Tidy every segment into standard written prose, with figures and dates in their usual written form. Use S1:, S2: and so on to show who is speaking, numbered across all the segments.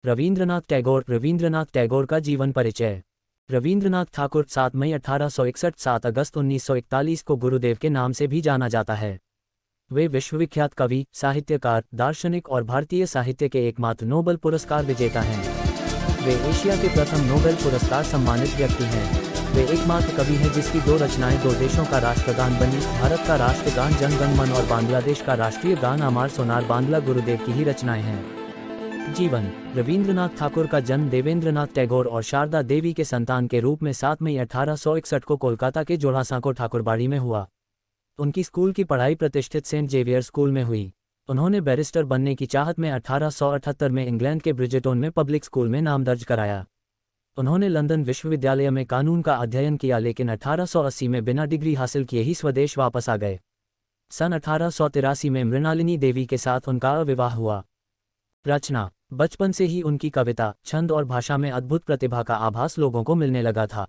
S1: रवींद्रनाथ टैगोर का जीवन परिचय। रवींद्रनाथ ठाकुर 7 मई 1861 7 अगस्त 1941 को गुरुदेव के नाम से भी जाना जाता है। वे विश्वविख्यात कवि, साहित्यकार, दार्शनिक और भारतीय साहित्य के एकमात्र नोबेल पुरस्कार विजेता हैं। वे एशिया के प्रथम नोबेल पुरस्कार सम्मानित व्यक्ति हैं। वे एकमात्र कवि हैं जिसकी 2 रचनाएं 2 देशों का राष्ट्रगान बनी। भारत का राष्ट्रगान जन गण मन और बांग्लादेश का राष्ट्रीय गान अमार सोनार बांग्ला गुरुदेव की ही रचनाएं हैं। जीवन। रवींद्रनाथ ठाकुर का जन्म देवेंद्रनाथ टैगोर और शारदा देवी के संतान के रूप में 7 मई 1861 को कोलकाता के जोड़ासांको ठाकुरबाड़ी में हुआ। उनकी स्कूल की पढ़ाई प्रतिष्ठित सेंट जेवियर स्कूल में हुई। उन्होंने बैरिस्टर बनने की चाहत में 1878 में इंग्लैंड के ब्रिजेटोन में पब्लिक स्कूल में नाम दर्ज कराया। उन्होंने लंदन विश्वविद्यालय में कानून का अध्ययन किया, लेकिन 1880 में बिना डिग्री हासिल किए ही स्वदेश वापस आ गए। सन 1883 में मृणालिनी देवी के साथ उनका विवाह हुआ। रचना। बचपन से ही उनकी कविता, छंद और भाषा में अद्भुत प्रतिभा का आभास लोगों को मिलने लगा था।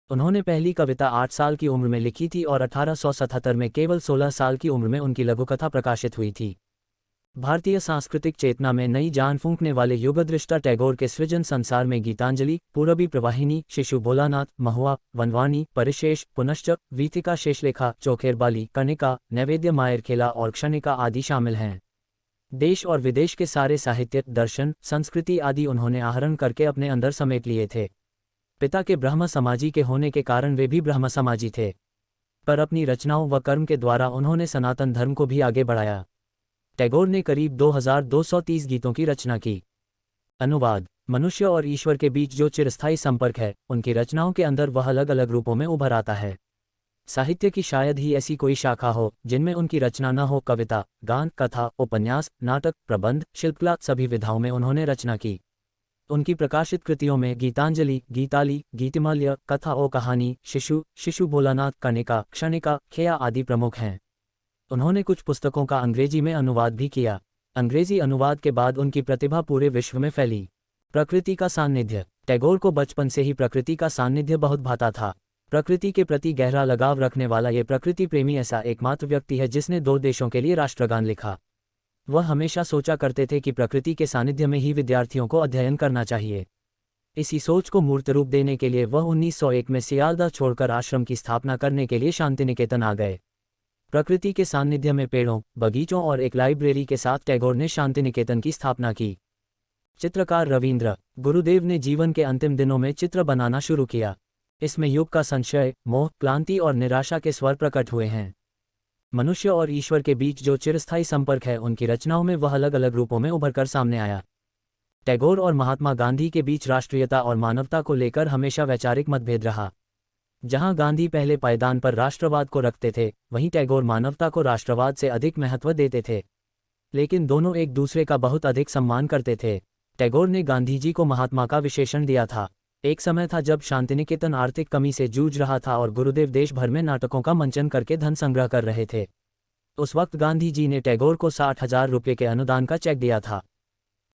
S1: उन्होंने पहली कविता 8 साल की उम्र में लिखी थी और 1877 में केवल 16 साल की उम्र में उनकी लघुकथा प्रकाशित हुई थी। भारतीय सांस्कृतिक चेतना में नई जान फूंकने वाले युगदृष्टा टैगोर के सृजन संसार में गीतांजलि, पूरबी प्रवाहिनी, शिशु भोलानाथ, महुआ, वनवाणी, परिशेष, पुनश्च, वीथिका शेषलेखा, चौखेरबाली, कणिका, नैवेद्य मायरखेला और क्षणिका आदि शामिल हैं। देश और विदेश के सारे साहित्य, दर्शन, संस्कृति आदि उन्होंने आहरण करके अपने अंदर समेट लिए थे। पिता के ब्रह्म समाजी के होने के कारण वे भी ब्रह्म समाजी थे, पर अपनी रचनाओं व कर्म के द्वारा उन्होंने सनातन धर्म को भी आगे बढ़ाया। टैगोर ने करीब 2230 गीतों की रचना की। अनुवाद। मनुष्य और ईश्वर के बीच जो चिरस्थायी संपर्क है, उनकी रचनाओं के अंदर वह अलग अलग रूपों में उभर आता है। साहित्य की शायद ही ऐसी कोई शाखा हो जिनमें उनकी रचना न हो। कविता, गान, कथा, उपन्यास, नाटक, प्रबंध, शिल्पकला सभी विधाओं में उन्होंने रचना की। उनकी प्रकाशित कृतियों में गीतांजलि, गीताली, गीतिमाल्य, कथा ओ कहानी, शिशु भोलानाथ, कणिका, क्षणिका, खेया आदि प्रमुख हैं। उन्होंने कुछ पुस्तकों का अंग्रेजी में अनुवाद भी किया। अंग्रेजी अनुवाद के बाद उनकी प्रतिभा पूरे विश्व में फैली। प्रकृति का सान्निध्य। टैगोर को बचपन से ही प्रकृति का सान्निध्य बहुत भाता था। प्रकृति के प्रति गहरा लगाव रखने वाला ये प्रकृति प्रेमी ऐसा एकमात्र व्यक्ति है जिसने 2 देशों के लिए राष्ट्रगान लिखा। वह हमेशा सोचा करते थे कि प्रकृति के सानिध्य में ही विद्यार्थियों को अध्ययन करना चाहिए। इसी सोच को मूर्त रूप देने के लिए वह 1901 में सियालदह छोड़कर आश्रम की स्थापना करने के लिए शांतिनिकेतन आ गए। प्रकृति के सानिध्य में पेड़ों, बगीचों और एक लाइब्रेरी के साथ टैगोर ने शांतिनिकेतन की स्थापना की। चित्रकार रवींद्र। गुरुदेव ने जीवन के अंतिम दिनों में चित्र बनाना शुरू किया। इसमें युग का संशय, मोह, क्लांति और निराशा के स्वर प्रकट हुए हैं। मनुष्य और ईश्वर के बीच जो चिरस्थायी संपर्क है, उनकी रचनाओं में वह अलग अलग रूपों में उभरकर सामने आया। टैगोर और महात्मा गांधी के बीच राष्ट्रीयता और मानवता को लेकर हमेशा वैचारिक मतभेद रहा। जहां गांधी पहले पायदान पर राष्ट्रवाद को रखते थे, वहीं टैगोर मानवता को राष्ट्रवाद से अधिक महत्व देते थे। लेकिन दोनों एक दूसरे का बहुत अधिक सम्मान करते थे। टैगोर ने गांधी जी को महात्मा का विशेषण दिया था। एक समय था जब शांतिनिकेतन आर्थिक कमी से जूझ रहा था और गुरुदेव देश भर में नाटकों का मंचन करके धन संग्रह कर रहे थे। उस वक्त गांधी जी ने टैगोर को 60,000 रुपये के अनुदान का चेक दिया था।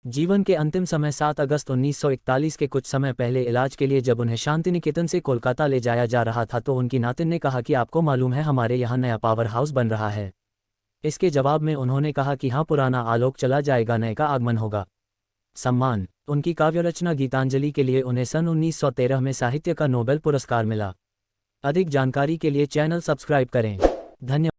S1: जीवन के अंतिम समय 7 अगस्त 1941 के कुछ समय पहले इलाज के लिए जब उन्हें शांतिनिकेतन से कोलकाता ले जाया जा रहा था तो उनकी नातिन ने कहा कि आपको मालूम है हमारे यहाँ नया पावर हाउस बन रहा है। इसके जवाब में उन्होंने कहा कि हाँ, पुराना आलोक चला जाएगा, नए का आगमन होगा। सम्मान। उनकी काव्य रचना गीतांजलि के लिए उन्हें सन 1913 में साहित्य का नोबेल पुरस्कार मिला। अधिक जानकारी के लिए चैनल सब्सक्राइब करें। धन्यवाद।